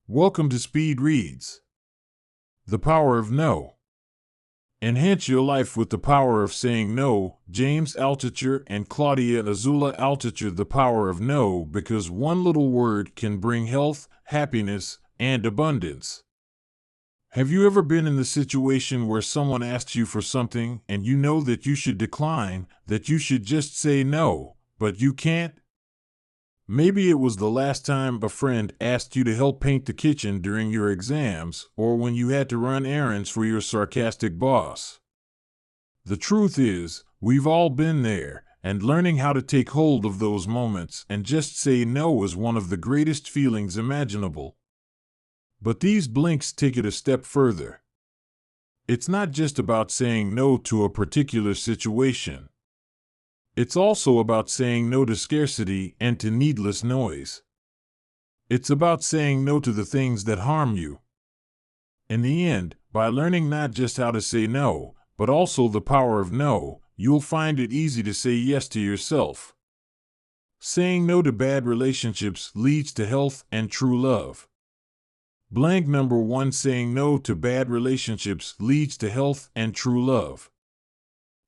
Welcome to Speed Reads. The Power of No. Enhance your life with the power of saying no. James Altucher and Claudia Azula Altucher. The power of no, because one little word can bring health, happiness, and abundance. Have you ever been in the situation where someone asks you for something and you know that you should decline, that you should just say no, but you can't? Maybe it was the last time a friend asked you to help paint the kitchen during your exams, or when you had to run errands for your sarcastic boss. The truth is, we've all been there, and learning how to take hold of those moments and just say no is one of the greatest feelings imaginable. But these blinks take it a step further. It's not just about saying no to a particular situation. It's also about saying no to scarcity and to needless noise. It's about saying no to the things that harm you. In the end, by learning not just how to say no, but also the power of no, you'll find it easy to say yes to yourself. Saying no to bad relationships leads to health and true love. Blank number 1. Saying no to bad relationships leads to health and true love.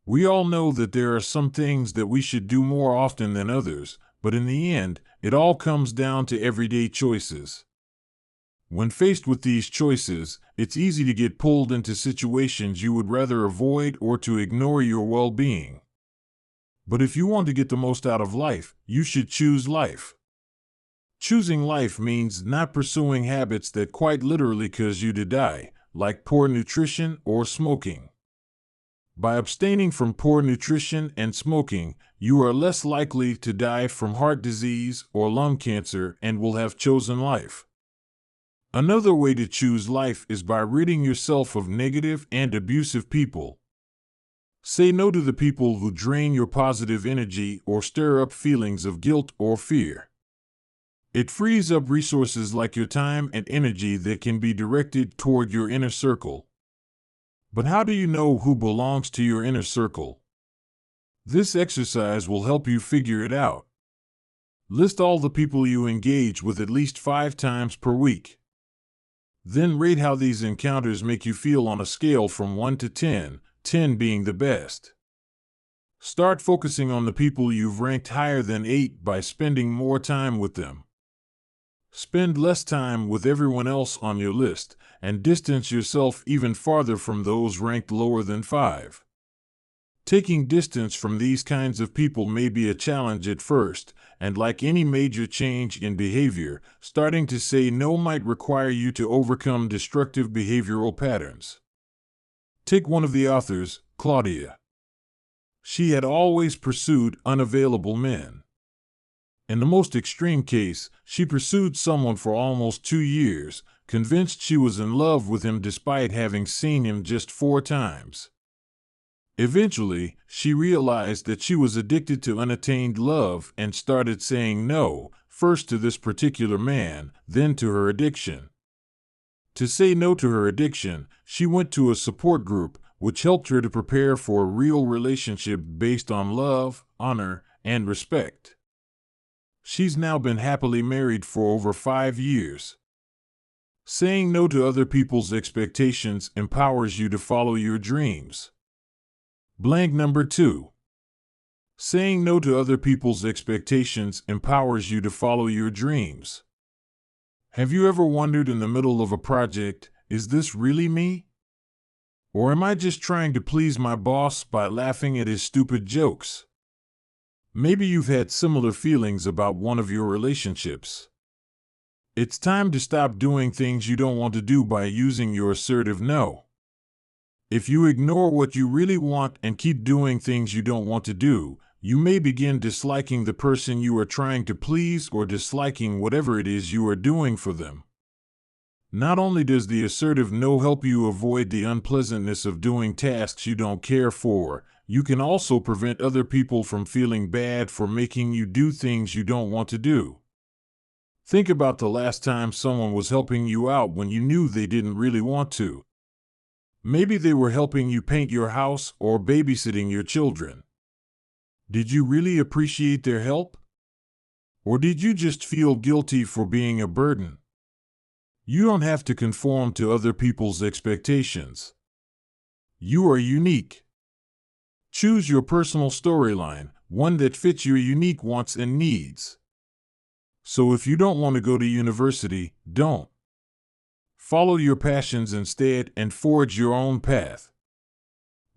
We all know that there are some things that we should do more often than others, but in the end, it all comes down to everyday choices. When faced with these choices, it's easy to get pulled into situations you would rather avoid or to ignore your well-being. But if you want to get the most out of life, you should choose life. Choosing life means not pursuing habits that quite literally cause you to die, like poor nutrition or smoking. By abstaining from poor nutrition and smoking, you are less likely to die from heart disease or lung cancer and will have chosen life. Another way to choose life is by ridding yourself of negative and abusive people. Say no to the people who drain your positive energy or stir up feelings of guilt or fear. It frees up resources like your time and energy that can be directed toward your inner circle. But how do you know who belongs to your inner circle? This exercise will help you figure it out. List all the people you engage with at least 5 times per week. Then rate how these encounters make you feel on a scale from 1 to 10, 10 being the best. Start focusing on the people you've ranked higher than 8 by spending more time with them. Spend less time with everyone else on your list, and distance yourself even farther from those ranked lower than 5. Taking distance from these kinds of people may be a challenge at first, and like any major change in behavior, starting to say no might require you to overcome destructive behavioral patterns. Take one of the authors, Claudia. She had always pursued unavailable men. In the most extreme case, she pursued someone for almost 2 years, convinced she was in love with him despite having seen him just 4 times. Eventually, she realized that she was addicted to unattained love and started saying no, first to this particular man, then to her addiction. To say no to her addiction, she went to a support group, which helped her to prepare for a real relationship based on love, honor, and respect. She's now been happily married for over 5 years. Saying no to other people's expectations empowers you to follow your dreams. Blank number 2. Saying no to other people's expectations empowers you to follow your dreams. Have you ever wondered in the middle of a project, is this really me? Or am I just trying to please my boss by laughing at his stupid jokes? Maybe you've had similar feelings about one of your relationships. It's time to stop doing things you don't want to do by using your assertive no. If you ignore what you really want and keep doing things you don't want to do, you may begin disliking the person you are trying to please or disliking whatever it is you are doing for them. Not only does the assertive no help you avoid the unpleasantness of doing tasks you don't care for, you can also prevent other people from feeling bad for making you do things you don't want to do. Think about the last time someone was helping you out when you knew they didn't really want to. Maybe they were helping you paint your house or babysitting your children. Did you really appreciate their help? Or did you just feel guilty for being a burden? You don't have to conform to other people's expectations. You are unique. Choose your personal storyline, one that fits your unique wants and needs. So if you don't want to go to university, don't. Follow your passions instead and forge your own path.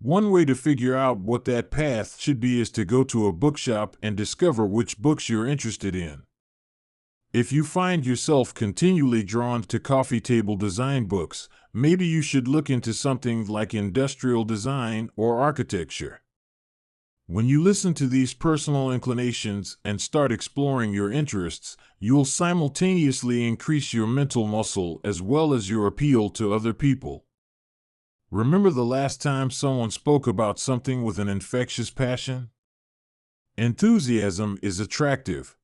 One way to figure out what that path should be is to go to a bookshop and discover which books you're interested in. If you find yourself continually drawn to coffee table design books, maybe you should look into something like industrial design or architecture. When you listen to these personal inclinations and start exploring your interests, you'll simultaneously increase your mental muscle as well as your appeal to other people. Remember the last time someone spoke about something with an infectious passion? Enthusiasm is attractive.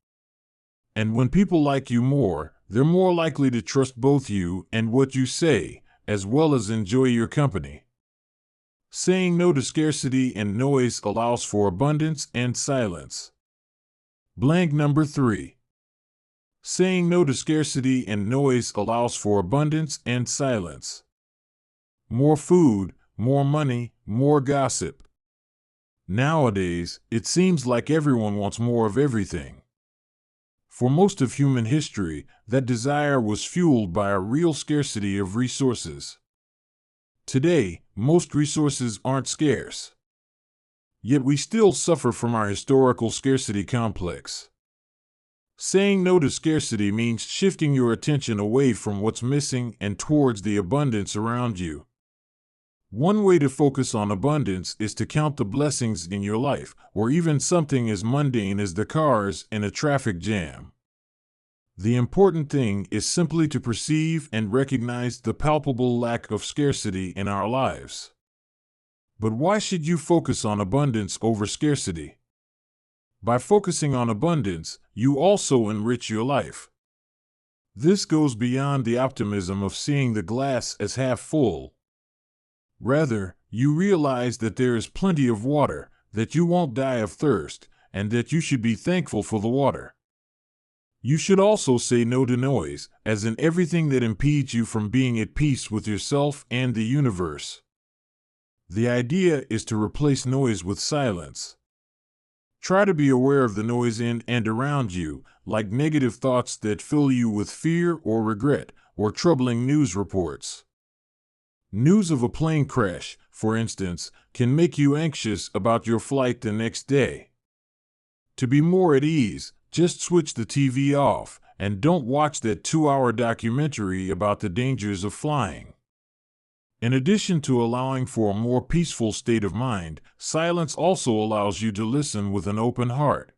And when people like you more, they're more likely to trust both you and what you say, as well as enjoy your company. Saying no to scarcity and noise allows for abundance and silence. Blank number 3. Saying no to scarcity and noise allows for abundance and silence. More food, more money, more gossip. Nowadays, it seems like everyone wants more of everything. For most of human history, that desire was fueled by a real scarcity of resources. Today, most resources aren't scarce. Yet we still suffer from our historical scarcity complex. Saying no to scarcity means shifting your attention away from what's missing and towards the abundance around you. One way to focus on abundance is to count the blessings in your life, or even something as mundane as the cars in a traffic jam. The important thing is simply to perceive and recognize the palpable lack of scarcity in our lives. But why should you focus on abundance over scarcity? By focusing on abundance, you also enrich your life. This goes beyond the optimism of seeing the glass as half full. Rather, you realize that there is plenty of water, that you won't die of thirst, and that you should be thankful for the water. You should also say no to noise, as in everything that impedes you from being at peace with yourself and the universe. The idea is to replace noise with silence. Try to be aware of the noise in and around you, like negative thoughts that fill you with fear or regret, or troubling news reports. News of a plane crash, for instance, can make you anxious about your flight the next day. To be more at ease, just switch the TV off and don't watch that 2-hour documentary about the dangers of flying. In addition to allowing for a more peaceful state of mind, silence also allows you to listen with an open heart.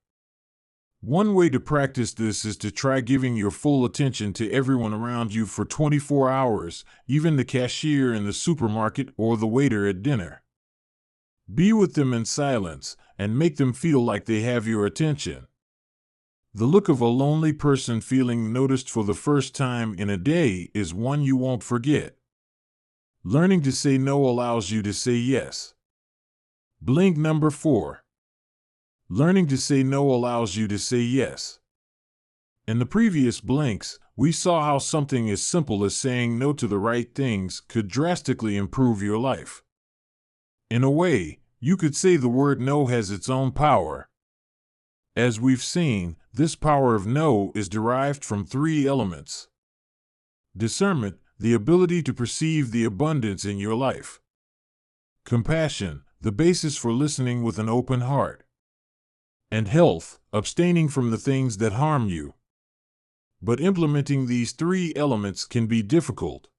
One way to practice this is to try giving your full attention to everyone around you for 24 hours, even the cashier in the supermarket or the waiter at dinner. Be with them in silence and make them feel like they have your attention. The look of a lonely person feeling noticed for the first time in a day is one you won't forget. Learning to say no allows you to say yes. Blink number 4. Learning to say no allows you to say yes. In the previous blinks, we saw how something as simple as saying no to the right things could drastically improve your life. In a way, you could say the word no has its own power. As we've seen, this power of no is derived from 3 elements. Discernment, the ability to perceive the abundance in your life. Compassion, the basis for listening with an open heart. And health, abstaining from the things that harm you. But implementing these 3 elements can be difficult.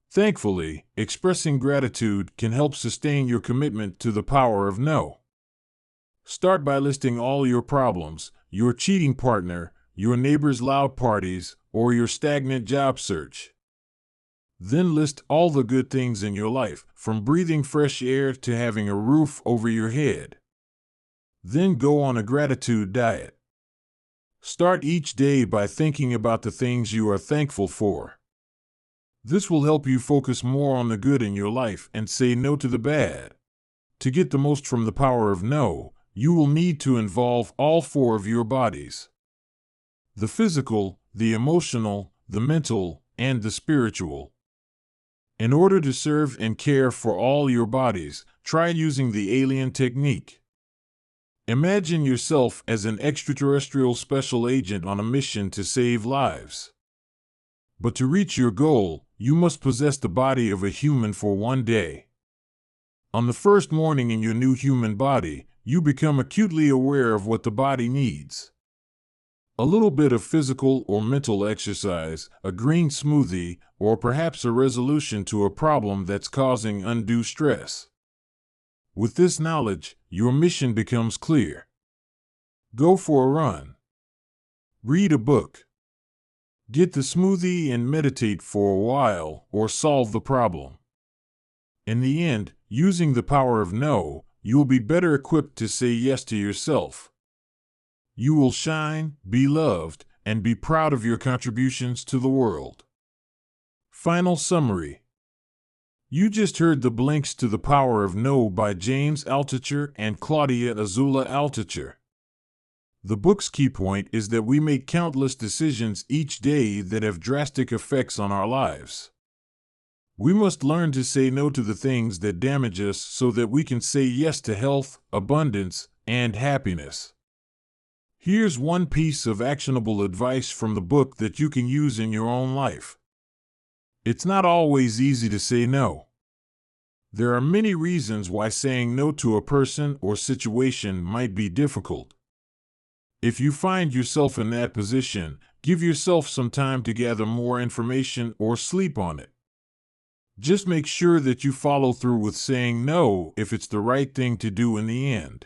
Thankfully, expressing gratitude can help sustain your commitment to the power of no. Start by listing all your problems, your cheating partner, your neighbor's loud parties, or your stagnant job search. Then list all the good things in your life, from breathing fresh air to having a roof over your head. Then go on a gratitude diet. Start each day by thinking about the things you are thankful for. This will help you focus more on the good in your life and say no to the bad. To get the most from the power of no, you will need to involve all 4 of your bodies. the physical, the emotional, the mental, and the spiritual. In order to serve and care for all your bodies, try using the alien technique. Imagine yourself as an extraterrestrial special agent on a mission to save lives. But to reach your goal, you must possess the body of a human for one day. On the first morning in your new human body, you become acutely aware of what the body needs. A little bit of physical or mental exercise, a green smoothie, or perhaps a resolution to a problem that's causing undue stress. With this knowledge, your mission becomes clear. Go for a run. Read a book. Get the smoothie and meditate for a while, or solve the problem. In the end, using the power of no, you'll be better equipped to say yes to yourself. You will shine, be loved, and be proud of your contributions to the world. Final summary. You just heard The Blinks to the Power of No by James Altucher and Claudia Azula Altucher. The book's key point is that we make countless decisions each day that have drastic effects on our lives. We must learn to say no to the things that damage us so that we can say yes to health, abundance, and happiness. Here's one piece of actionable advice from the book that you can use in your own life. It's not always easy to say no. There are many reasons why saying no to a person or situation might be difficult. If you find yourself in that position, give yourself some time to gather more information or sleep on it. Just make sure that you follow through with saying no if it's the right thing to do in the end.